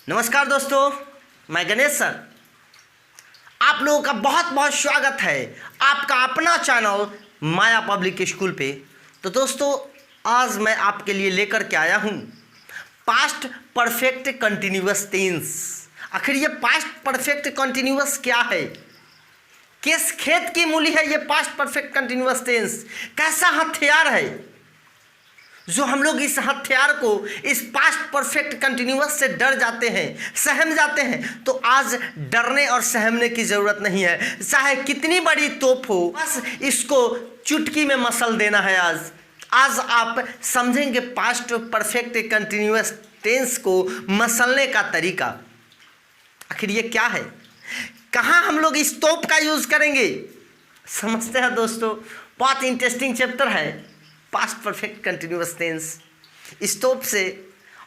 नमस्कार दोस्तों, मैं गणेश सर आप लोगों का बहुत बहुत स्वागत है आपका अपना चैनल माया पब्लिक स्कूल पे। तो दोस्तों, आज मैं आपके लिए लेकर के आया हूँ पास्ट परफेक्ट कंटिन्यूअस टेंस। आखिर ये पास्ट परफेक्ट कंटिन्यूअस क्या है, किस खेत की मूली है ये पास्ट परफेक्ट कंटिन्यूअस टेंस, कैसा हथियार है जो हम लोग इस हथियार को, इस पास्ट परफेक्ट कंटिन्यूअस से डर जाते हैं, सहम जाते हैं। तो आज डरने और सहमने की ज़रूरत नहीं है, चाहे कितनी बड़ी तोप हो, बस इसको चुटकी में मसल देना है। आज आप समझेंगे पास्ट परफेक्ट कंटिन्यूअस टेंस को मसलने का तरीका। आखिर ये क्या है, कहाँ हम लोग इस तोप का यूज़ करेंगे, समझते हैं दोस्तों। बहुत इंटरेस्टिंग चैप्टर है पास्ट परफेक्ट कंटिन्यूअस टेंस। इस टॉप से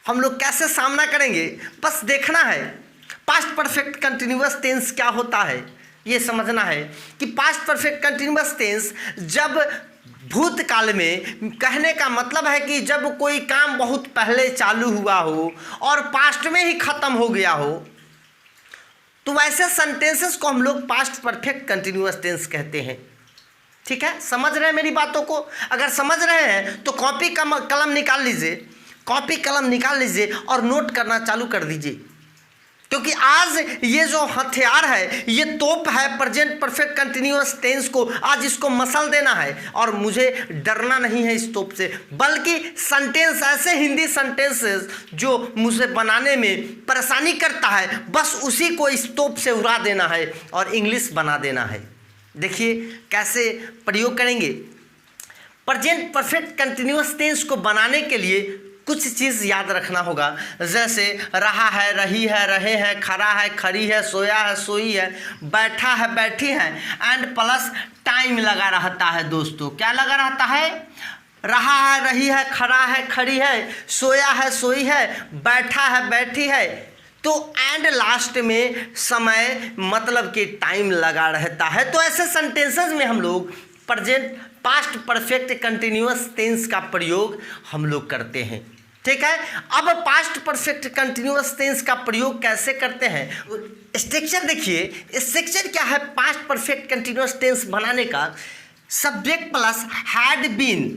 हम लोग कैसे सामना करेंगे, बस देखना है। पास्ट परफेक्ट कंटिन्यूअस टेंस क्या होता है ये समझना है कि पास्ट परफेक्ट कंटिन्यूअस टेंस जब भूतकाल में, कहने का मतलब है कि जब कोई काम बहुत पहले चालू हुआ हो और पास्ट में ही ख़त्म हो गया हो, तो वैसे सेंटेंसेस को हम लोग पास्ट परफेक्ट कंटिन्यूअस टेंस कहते हैं। ठीक है, समझ रहे हैं मेरी बातों को? अगर समझ रहे हैं तो कॉपी कलम निकाल लीजिए, कॉपी कलम निकाल लीजिए और नोट करना चालू कर दीजिए, क्योंकि आज ये जो हथियार है, ये तोप है प्रेजेंट परफेक्ट कंटिन्यूअस टेंस को, आज इसको मसल देना है। और मुझे डरना नहीं है इस तोप से, बल्कि सेंटेंस, ऐसे हिंदी सेंटेंसेस जो मुझे बनाने में परेशानी करता है, बस उसी को इस तोप से उड़ा देना है और इंग्लिश बना देना है। देखिए कैसे प्रयोग करेंगे। प्रेजेंट परफेक्ट कंटिन्यूअस टेंस को बनाने के लिए कुछ चीज़ याद रखना होगा, जैसे रहा है, रही है, रहे हैं, खड़ा है, खड़ी है, सोया है, सोई है, बैठा है, बैठी है, एंड प्लस टाइम लगा रहता है। दोस्तों क्या लगा रहता है? रहा है, रही है, खड़ा है, खड़ी है, सोया है, सोई है, बैठा है, बैठी है, तो एंड लास्ट में समय मतलब कि टाइम लगा रहता है। तो ऐसे सेंटेंसेस में हम लोग present past perfect continuous tense का प्रयोग हम लोग करते हैं। ठीक है, अब पास्ट परफेक्ट कंटिन्यूअस टेंस का प्रयोग कैसे करते हैं, स्ट्रक्चर देखिए। स्ट्रक्चर क्या है पास्ट परफेक्ट कंटिन्यूअस टेंस बनाने का? Subject plus had been.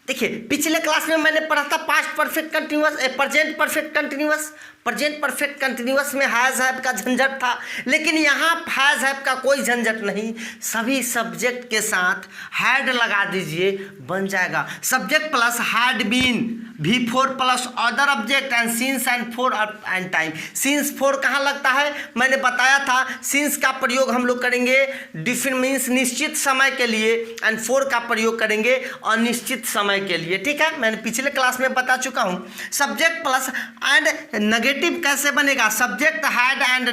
देखिए पिछले क्लास में मैंने पढ़ा था past perfect continuous, present perfect continuous. Present perfect continuous में हैज़ हैव का झंझट था, लेकिन यहाँ हैज़ हैव का कोई झंझट नहीं। सभी सब्जेक्ट के साथ हैड लगा दीजिए, बन जाएगा subject plus had been, V4 plus other object and since and for and time. Since for कहाँ लगता है, मैंने बताया था। सीन्स का प्रयोग हम लोग करेंगे डिफिन मीन्स निश्चित समय के लिए, एंड फोर का प्रयोग करेंगे अनिश्चित समय के लिए। ठीक है, मैंने पिछले क्लास में बता चुका हूँ। सब्जेक्ट प्लस एंड नेगेटिव कैसे बनेगा? Subject had and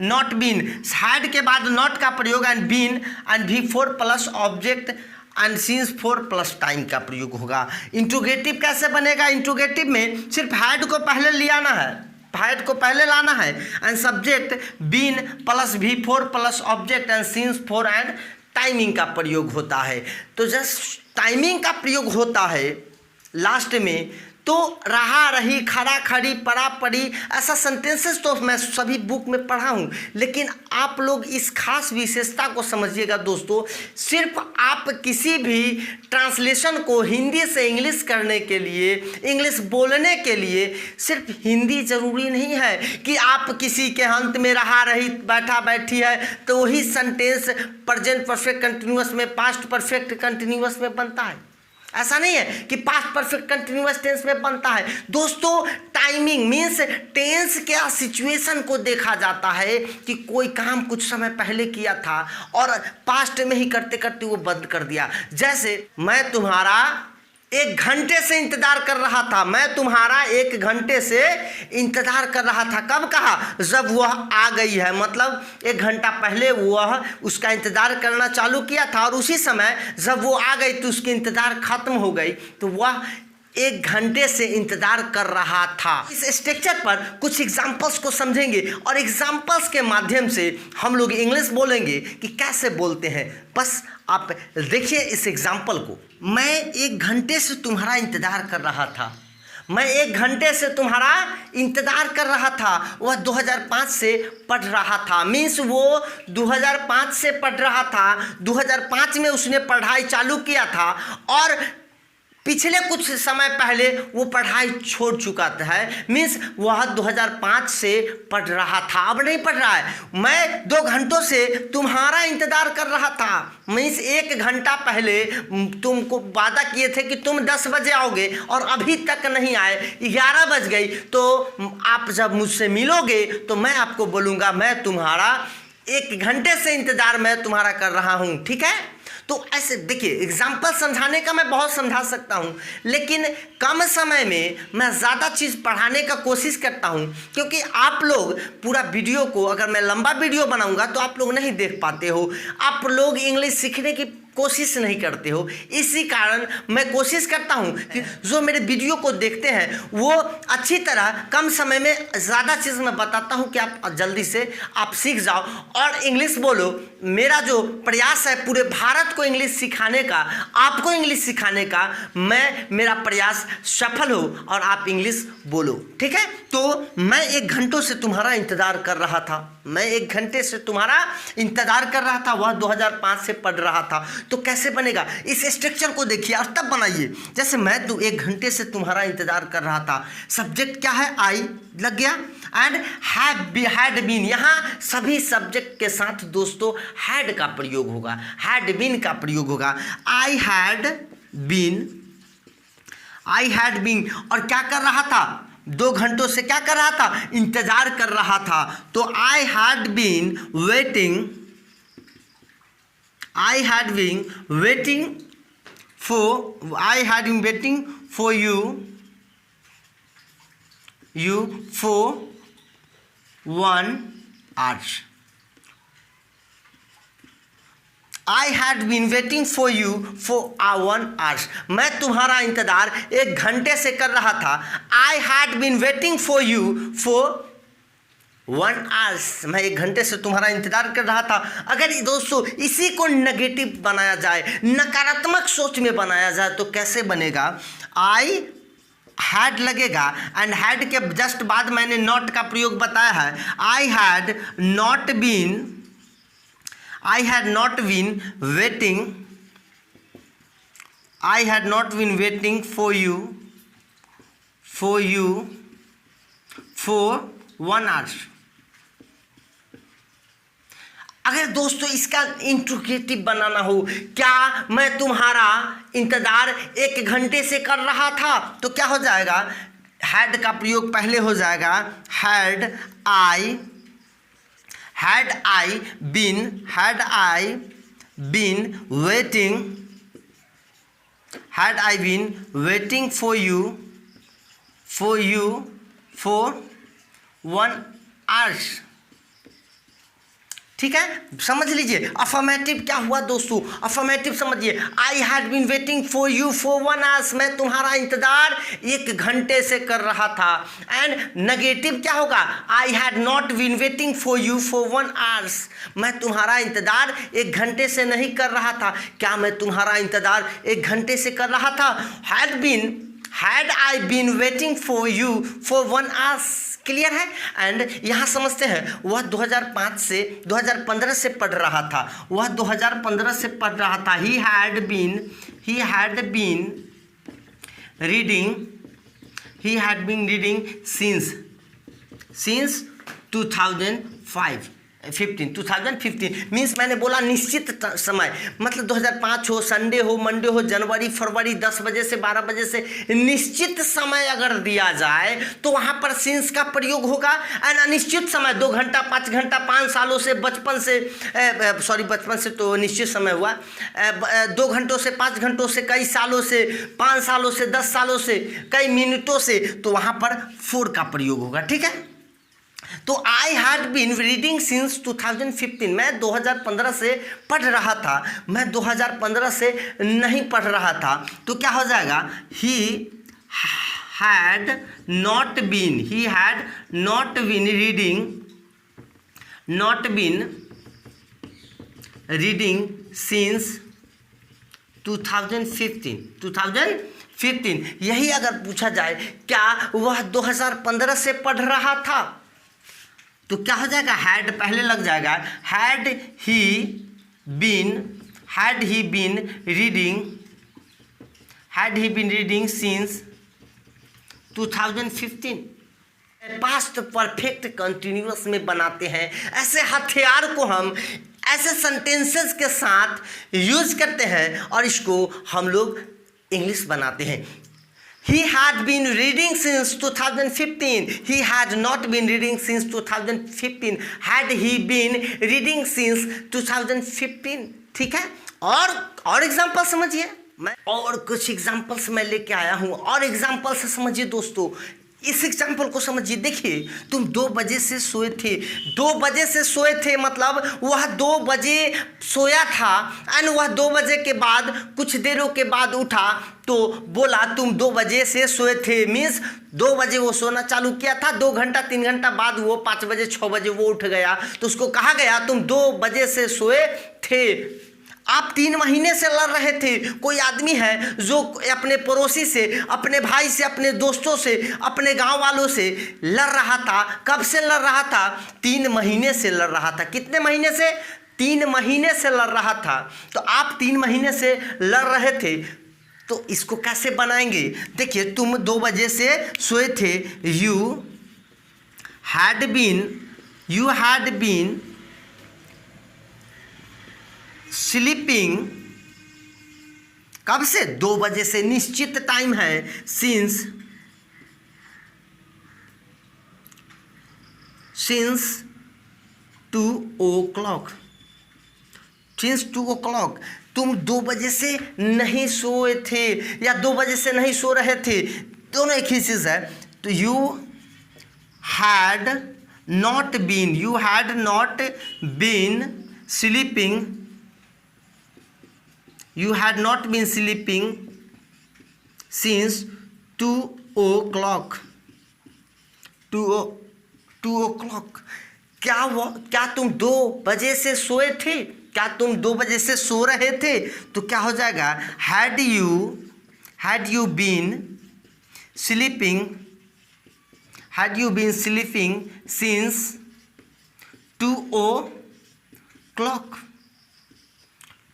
not been, had के बाद नॉट का प्रयोग and been, and V4 plus object and since 4 plus time का प्रयोग होगा। इंट्रोगेटिव कैसे बनेगा? इंट्रोगेटिव में सिर्फ हैड को पहले ले आना है, हैड को पहले लाना है, and subject been plus V4 plus object and since 4 and timing का प्रयोग होता है। तो जस्ट टाइमिंग का प्रयोग होता है लास्ट में। तो रहा, रही, खड़ा, खड़ी, पड़ा, पड़ी, ऐसा सेंटेंसेस तो मैं सभी बुक में पढ़ा हूँ, लेकिन आप लोग इस खास विशेषता को समझिएगा दोस्तों। सिर्फ आप किसी भी ट्रांसलेशन को हिंदी से इंग्लिश करने के लिए, इंग्लिश बोलने के लिए सिर्फ हिंदी ज़रूरी नहीं है कि आप किसी के अंत में रहा, रही, बैठा, बैठी है तो वही सेंटेंस प्रेजेंट परफेक्ट कंटिन्यूअस में, पास्ट परफेक्ट कंटिन्यूअस में बनता है। ऐसा नहीं है कि पास्ट परफेक्ट कंटिन्यूअस टेंस में बनता है। दोस्तों टाइमिंग मीन्स टेंस क्या सिचुएशन को देखा जाता है कि कोई काम कुछ समय पहले किया था और पास्ट में ही करते करते वो बंद कर दिया। जैसे मैं तुम्हारा 1 घंटे से इंतजार कर रहा था, मैं तुम्हारा 1 घंटे से इंतजार कर रहा था। कब कहा? जब वह आ गई है, मतलब 1 घंटा पहले वह उसका इंतजार करना चालू किया था और उसी समय जब वो आ गई तो उसकी इंतजार खत्म हो गई, तो वह 1 घंटे से इंतजार कर रहा था। इस स्ट्रक्चर पर कुछ एग्जाम्पल्स को समझेंगे और एग्जाम्पल्स के माध्यम से हम लोग इंग्लिश बोलेंगे कि कैसे बोलते हैं। बस आप देखिए इस एग्जाम्पल को। मैं 1 घंटे से तुम्हारा इंतजार कर रहा था, मैं 1 घंटे से तुम्हारा इंतज़ार कर रहा था। वह 2005 से पढ़ रहा था, मीन्स वो 2005 से पढ़ रहा था। 2005 में उसने पढ़ाई चालू किया था और पिछले कुछ समय पहले वो पढ़ाई छोड़ चुका है, मीन्स वह 2005 से पढ़ रहा था, अब नहीं पढ़ रहा है। मैं 2 घंटों से तुम्हारा इंतज़ार कर रहा था, मीन्स 1 घंटा पहले तुमको वादा किए थे कि तुम 10 बजे आओगे और अभी तक नहीं आए। 11 बज गई, तो आप जब मुझसे मिलोगे तो मैं आपको बोलूँगा मैं तुम्हारा 1 घंटे से इंतज़ार मैं तुम्हारा कर रहा हूँ, ठीक है। तो ऐसे देखिए, एग्जाम्पल समझाने का मैं बहुत समझा सकता हूँ, लेकिन कम समय में मैं ज़्यादा चीज़ पढ़ाने का कोशिश करता हूँ, क्योंकि आप लोग पूरा वीडियो को, अगर मैं लंबा वीडियो बनाऊँगा तो आप लोग नहीं देख पाते हो, आप लोग इंग्लिश सीखने की कोशिश नहीं करते हो। इसी कारण मैं कोशिश करता हूँ कि जो मेरे वीडियो को देखते हैं वो अच्छी तरह कम समय में ज़्यादा चीज़ मैं बताता हूँ कि आप जल्दी से आप सीख जाओ और इंग्लिश बोलो। मेरा जो प्रयास है पूरे भारत को इंग्लिश सिखाने का, आपको इंग्लिश सिखाने का, मेरा प्रयास सफल हो और आप इंग्लिश बोलो, ठीक है। तो मैं 1 घंटों से तुम्हारा इंतज़ार कर रहा था, मैं 1 घंटे से तुम्हारा इंतज़ार कर रहा था, वह 2005 से पढ़ रहा था। तो कैसे बनेगा, इस स्ट्रक्चर को देखिए और तब बनाइए। जैसे मैं 1 घंटे से तुम्हारा इंतज़ार कर रहा था, सब्जेक्ट क्या है, आई लग गया, एंड हैड बीन, यहाँ सभी सब्जेक्ट के साथ दोस्तों हैड का प्रयोग होगा, हैड बीन का प्रयोग होगा। आई हैड बीन और क्या कर रहा था, 2 घंटों से क्या कर रहा था, इंतजार कर रहा था। तो I had been waiting for you for 1 hour. I had been waiting for you for 1 hour. मैं तुम्हारा इंतज़ार 1 घंटे से कर रहा था। I had been waiting for you for 1 hour. मैं 1 घंटे से तुम्हारा इंतज़ार कर रहा था। अगर दोस्तों इसी को नेगेटिव बनाया जाए, नकारात्मक सोच में बनाया जाए तो कैसे बनेगा, आई हैड लगेगा एंड हैड के जस्ट बाद मैंने नॉट का प्रयोग बताया है। I had not been waiting for you for 1 hour. अगर दोस्तों इसका इंट्रोगेटिव बनाना हो, क्या मैं तुम्हारा इंतज़ार 1 घंटे से कर रहा था, तो क्या हो जाएगा, हैड का प्रयोग पहले हो जाएगा। Had I been waiting for you for 1 hour. ठीक है, समझ लीजिए अफर्मेटिव क्या हुआ दोस्तों, अफर्मेटिव समझिए। I had been waiting for you for 1 hour. मैं तुम्हारा इंतजार 1 घंटे से कर रहा था। एंड नेगेटिव क्या होगा, I had not been waiting for you for 1 hour. मैं तुम्हारा इंतजार 1 घंटे से नहीं कर रहा था। क्या मैं तुम्हारा इंतजार 1 घंटे से कर रहा था, had I been waiting for you for 1 hour. Clear है। एंड यहाँ समझते हैं, वह 2015 से पढ़ रहा था, वह 2015 से पढ़ रहा था। He had been reading since 2015 means मैंने बोला निश्चित समय, मतलब 2005 हो, संडे हो, मंडे हो, जनवरी फरवरी 10 बजे से 12 बजे से निश्चित समय अगर दिया जाए तो वहाँ पर सिंस का प्रयोग होगा। एंड अनिश्चित समय 2 घंटा 5 घंटा 5 सालों से, बचपन से तो निश्चित समय हुआ, 2 घंटों से 5 घंटों से, कई सालों से, 5 सालों से, 10 सालों से, कई मिनटों से, तो वहाँ पर 4 का प्रयोग होगा। ठीक है, तो I had been reading since 2015, मैं 2015 से पढ़ रहा था, मैं 2015 से नहीं पढ़ रहा था। तो क्या हो जाएगा, he had not been reading since 2015 2015। यही अगर पूछा जाए क्या वह 2015 से पढ़ रहा था, तो क्या हो जाएगा, हैड पहले लग जाएगा, had he been reading since 2015। Past perfect continuous में बनाते हैं। ऐसे हथियार को हम ऐसे सेंटेंसेस के साथ यूज करते हैं और इसको हम लोग इंग्लिश बनाते हैं। He had been reading since 2015. He had not been reading since 2015. Had he been reading since 2015? ठीक है। और एग्जाम्पल समझिए, मैं और कुछ एग्जाम्पल्स मैं लेके आया हूँ, और एग्जाम्पल से समझिए दोस्तों। इस एग्जाम्पल को समझिए। देखिए, तुम 2 बजे से सोए थे, 2 बजे से सोए थे मतलब वह 2 बजे सोया था एंड वह 2 बजे के बाद कुछ देरों के बाद उठा, तो बोला तुम 2 बजे से सोए थे, मीन्स 2 बजे वो सोना चालू किया था, 2 घंटा 3 घंटा बाद वो 5 बजे 6 बजे वो उठ गया, तो उसको कहा गया तुम 2 बजे से सोए थे। आप 3 महीने से लड़ रहे थे। कोई आदमी है जो अपने पड़ोसी से, अपने भाई से, अपने दोस्तों से, अपने गांव वालों से लड़ रहा था। कब से लड़ रहा था? 3 महीने से लड़ रहा था। कितने महीने से? 3 महीने से लड़ रहा था। तो आप 3 महीने से लड़ रहे थे, तो इसको कैसे बनाएंगे? देखिए, तुम 2 बजे से सोए थे। यू हैड बीन स्लीपिंग, कब से? 2 बजे से, निश्चित टाइम है, सिंस 2 o'clock। सिंस 2 o'clock तुम 2 बजे से नहीं सोए थे या 2 बजे से नहीं सो रहे थे, दोनों एक ही चीज है। तो you had not been sleeping, You had not been sleeping since 2 o'clock। 2 o'clock क्या तुम 2 बजे से सोए थे? क्या तुम 2 बजे से सो रहे थे? तो क्या हो जाएगा? Had you been sleeping since 2 o'clock।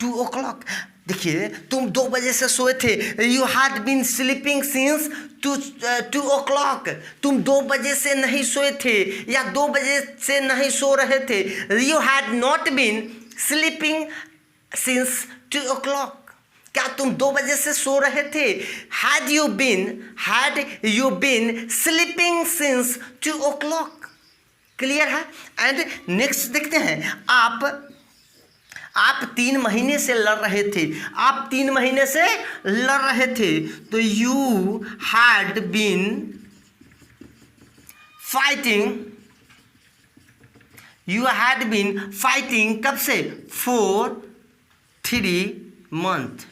2 o'clock। देखिए, तुम 2 बजे से सोए थे। You had been sleeping since 2 o'clock। तुम 2 बजे से नहीं सोए थे या 2 बजे से नहीं सो रहे थे। You had not been sleeping since 2 o'clock। क्या तुम 2 बजे से सो रहे थे? Had you been sleeping since 2 o'clock। Clear है? एंड नेक्स्ट देखते हैं। आप 3 महीने से लड़ रहे थे। आप 3 महीने से लड़ रहे थे, तो यू हैड बीन फाइटिंग कब से? For 3 months।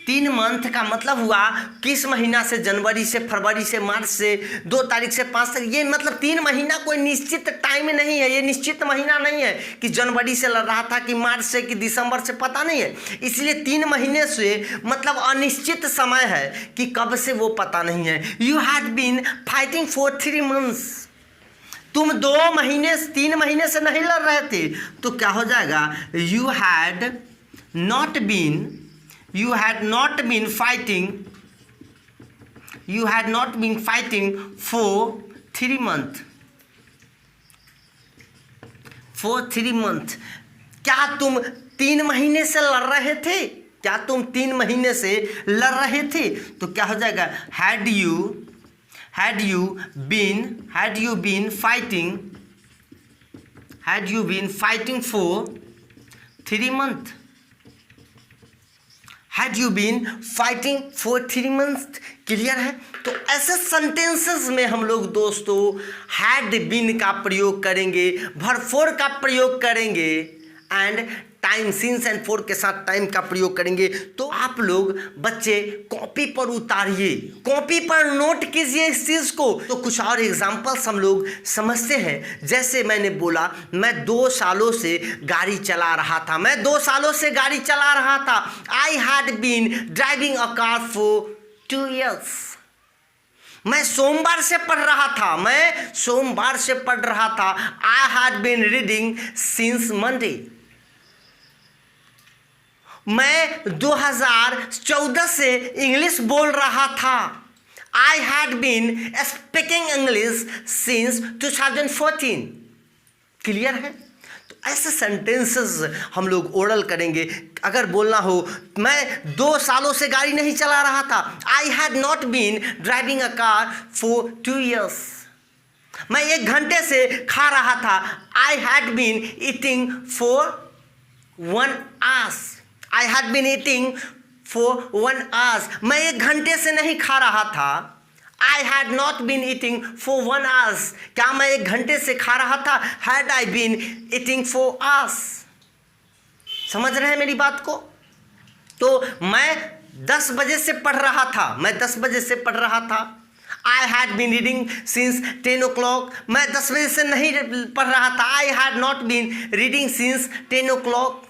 3 मंथ का मतलब हुआ किस महीना से? जनवरी से, फरवरी से, मार्च से, 2 तारीख से 5 तारीख। ये मतलब 3 महीना कोई निश्चित टाइम नहीं है, ये निश्चित महीना नहीं है कि जनवरी से लड़ रहा था कि मार्च से कि दिसंबर से, पता नहीं है। इसलिए 3 महीने से मतलब अनिश्चित समय है कि कब से वो पता नहीं है। You had been fighting for 3 months। तुम 3 महीने से नहीं लड़ रहे थे, तो क्या हो जाएगा? You had not been fighting for 3 months। क्या तुम 3 महीने से लड़ रहे थे? क्या तुम 3 महीने से लड़ रहे थे? तो क्या हो जाएगा? had you been fighting for 3 months। Had you been fighting for 3 months। Clear है? तो ऐसे सेंटेंसेस में हम लोग दोस्तों हैड बीन का प्रयोग करेंगे, भरफोर का प्रयोग करेंगे and time, since and four के साथ टाइम का प्रयोग करेंगे। तो आप लोग बच्चे कॉपी पर उतारिए, कॉपी पर नोट कीजिए इस चीज को। तो कुछ और एग्जांपल्स हम लोग समझते हैं। जैसे मैंने बोला, मैं 2 सालों से गाड़ी चला रहा था, मैं 2 सालों से गाड़ी चला रहा था। I had been driving a car for 2 years। मैं सोमवार से पढ़ रहा था, मैं सोमवार से पढ़ रहा था। I had been reading since Monday. मैं 2014 से इंग्लिश बोल रहा था। I had been speaking English since 2014। Clear है? तो ऐसे सेंटेंसेस हम लोग ओरल करेंगे। अगर बोलना हो, मैं 2 सालों से गाड़ी नहीं चला रहा था। I had not been driving a car for 2 years। मैं 1 घंटे से खा रहा था। I had been eating for 1 hour। I had been eating for 1 hour। मैं 1 घंटे से नहीं खा रहा था। I had not been eating for 1 hour। क्या मैं 1 घंटे से खा रहा था? Had I been eating for hours। समझ रहे हैं मेरी बात को? तो मैं 10 बजे से पढ़ रहा था, मैं 10 बजे से पढ़ रहा था। I had been reading since 10 o'clock। मैं 10 बजे से नहीं पढ़ रहा था। I had not been reading since 10 o'clock।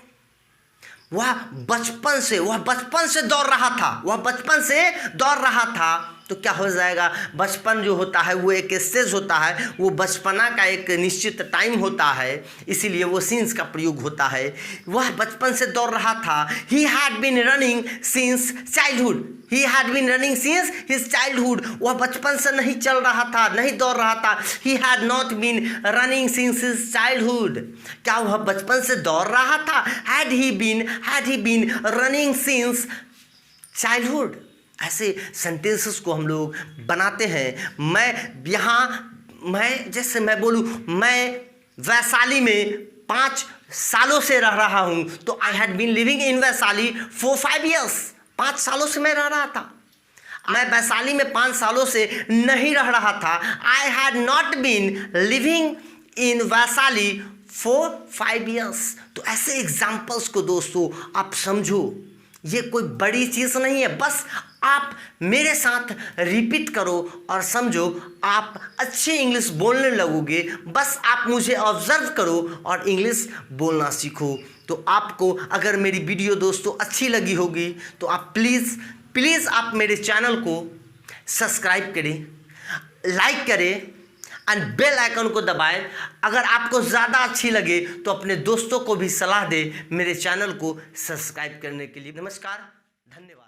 वह बचपन से दौड़ रहा था, वह बचपन से दौड़ रहा था। तो क्या हो जाएगा? बचपन जो होता है वो एक स्टेज होता है, वो बचपना का एक निश्चित टाइम होता है, इसीलिए वो सिंस का प्रयोग होता है। वह बचपन से दौड़ रहा था। He had been running since childhood. He had been running since his childhood. वह बचपन से नहीं चल रहा था, नहीं दौड़ रहा था। He had not been running since his childhood. क्या वह बचपन से दौड़ रहा था? Had he been running since childhood. ऐसे सेंटेंसेस को हम लोग बनाते हैं। जैसे मैं बोलूँ, मैं वैशाली में 5 सालों से रह रहा हूँ, तो I had been living in Vaishali for 5 years। 5 सालों से मैं रह रहा था। मैं वैशाली में 5 सालों से नहीं रह रहा था। I had not been living in Vaishali for 5 years। तो ऐसे एग्जाम्पल्स को दोस्तों आप समझो, ये कोई बड़ी चीज़ नहीं है। बस आप मेरे साथ रिपीट करो और समझो, आप अच्छी इंग्लिश बोलने लगोगे। बस आप मुझे ऑब्जर्व करो और इंग्लिश बोलना सीखो। तो आपको अगर मेरी वीडियो दोस्तों अच्छी लगी होगी तो आप प्लीज़ आप मेरे चैनल को सब्सक्राइब करें, लाइक करें एंड बेल आइकन को दबाएं। अगर आपको ज़्यादा अच्छी लगे तो अपने दोस्तों को भी सलाह दें मेरे चैनल को सब्सक्राइब करने के लिए। नमस्कार, धन्यवाद।